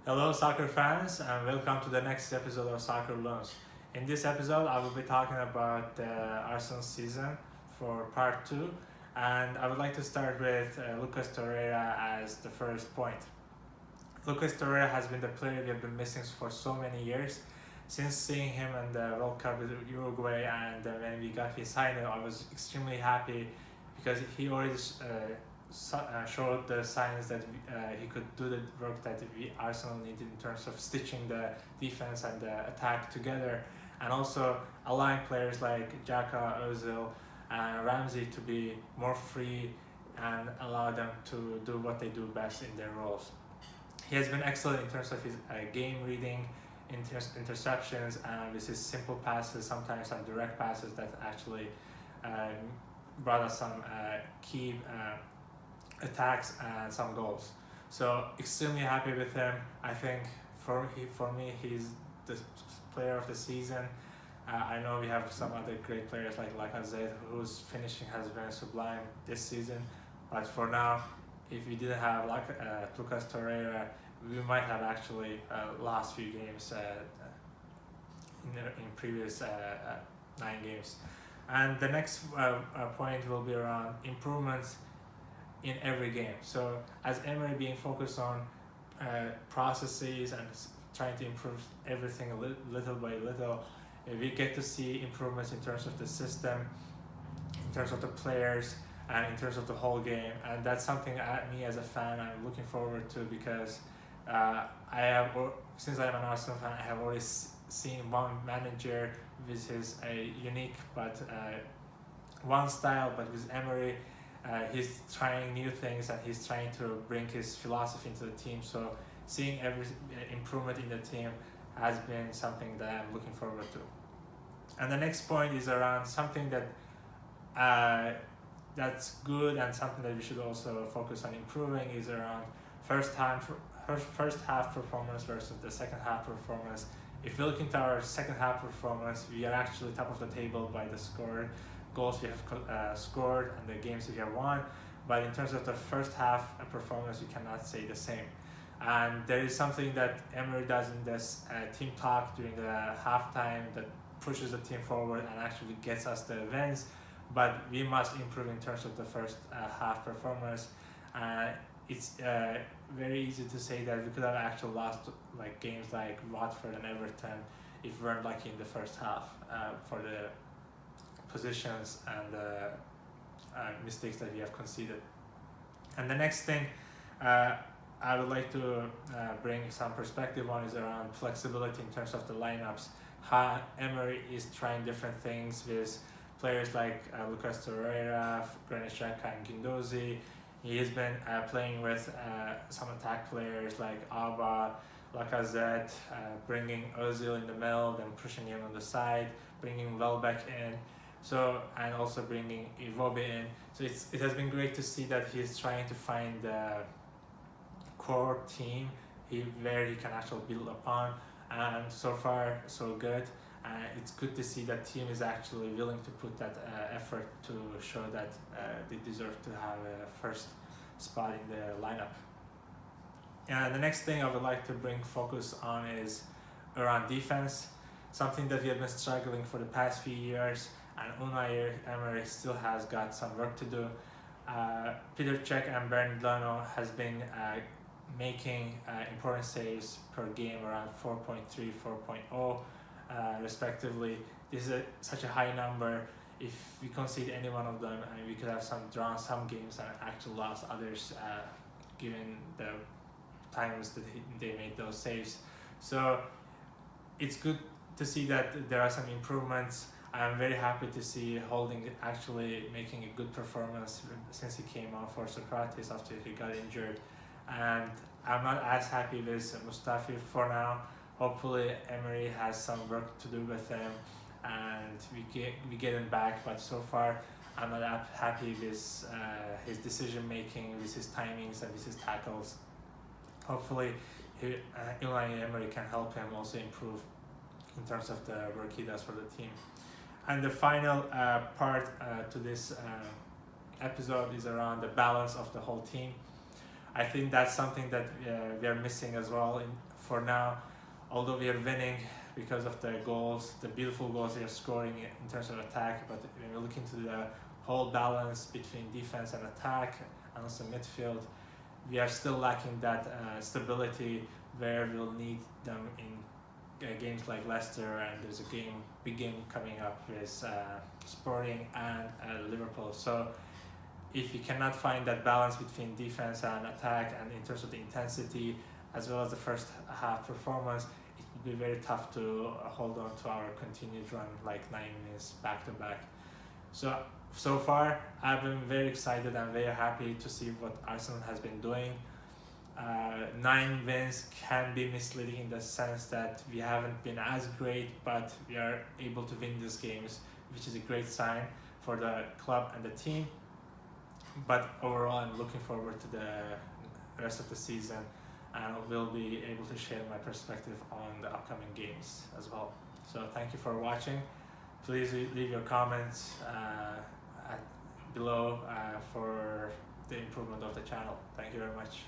Hello, soccer fans, and welcome to the next episode of Soccer Loans. In this episode, I will be talking about the Arsenal season for part two, and I would like to start with Lukas Torreira as the first point. Lucas Torreira has been the player we have been missing for so many years. Since seeing him in the World Cup with Uruguay and when we got his signing, I was extremely happy because he already showed the signs that he could do the work that we Arsenal needed in terms of stitching the defense and the attack together, and also allowing players like Xhaka, Ozil, and Ramsey to be more free and allow them to do what they do best in their roles. He has been excellent in terms of his game reading, interceptions, and with his simple passes, sometimes some direct passes that actually brought us some key attacks and some goals. So extremely happy with him. I think for me he's the player of the season. I know we have some other great players like Lacazette, whose finishing has been sublime this season. But for now, if we didn't have Lukas Torreira, we might have actually lost few games in previous 9 games. And the next point will be around improvements in every game. So as Emery being focused on processes and trying to improve everything little by little, we get to see improvements in terms of the system, in terms of the players, and in terms of the whole game. And that's something me as a fan I'm looking forward to, because since I'm an Arsenal fan, I have already seen one manager with his unique but one style, but with Emery, he's trying new things and he's trying to bring his philosophy into the team. So seeing every improvement in the team has been something that I'm looking forward to. And the next point is around something that that's good and something that we should also focus on improving, is around first half performance versus the second half performance. If we look into our second half performance, we are actually top of the table by the goals we have scored and the games we have won. But in terms of the first half performance, we cannot say the same. And there is something that Emery does in this team talk during the halftime that pushes the team forward and actually gets us the wins. But we must improve in terms of the first half performance. It's very easy to say that we could have actually lost games like Watford and Everton if we weren't lucky in the first half for the positions and the mistakes that we have conceded. And the next thing I would like to bring some perspective on is around flexibility in terms of the lineups. How Emery is trying different things with players like Lukas Torreira, Granit Xhaka, and Guendouzi. He has been playing with some attack players like Alba, Lacazette, bringing Ozil in the middle, then pushing him on the side, bringing Welbeck in, and also bringing Iwobi in. So it has been great to see that he's trying to find the core team where he can actually build upon, and so far so good. It's good to see that team is actually willing to put that effort to show that they deserve to have a first spot in the lineup. And the next thing I would like to bring focus on is around defense, something that we have been struggling for the past few years, and Unai Emery still has got some work to do. Peter Cech and Bernd Leno has been making important saves per game around 4.3, 4.0. Respectively. This is such a high number. If we concede any one of them, we could have drawn some games and actually lost others, given the times that they made those saves. So it's good to see that there are some improvements. I'm very happy to see Holding actually making a good performance since he came on for Socrates after he got injured. And I'm not as happy with Mustafi for now. Hopefully Emery has some work to do with him and we get him back, but so far I'm not happy with his decision making, with his timings and with his tackles. Hopefully Unai Emery can help him also improve in terms of the work he does for the team. And the final part to this episode is around the balance of the whole team. I think that's something that we are missing as well for now. Although we are winning because of the goals, the beautiful goals we are scoring in terms of attack, but when we look into the whole balance between defense and attack and also midfield, we are still lacking that stability where we'll need them in games like Leicester, and there's a big game coming up with Sporting and Liverpool. So if you cannot find that balance between defense and attack, and in terms of the intensity as well as the first half performance, it will be very tough to hold on to our continued run like 9 wins back to back. So far, I've been very excited and very happy to see what Arsenal has been doing. 9 wins can be misleading in the sense that we haven't been as great, but we are able to win these games, which is a great sign for the club and the team. But overall, I'm looking forward to the rest of the season, and will be able to share my perspective on the upcoming games as well. So thank you for watching. Please leave your comments below for the improvement of the channel. Thank you very much.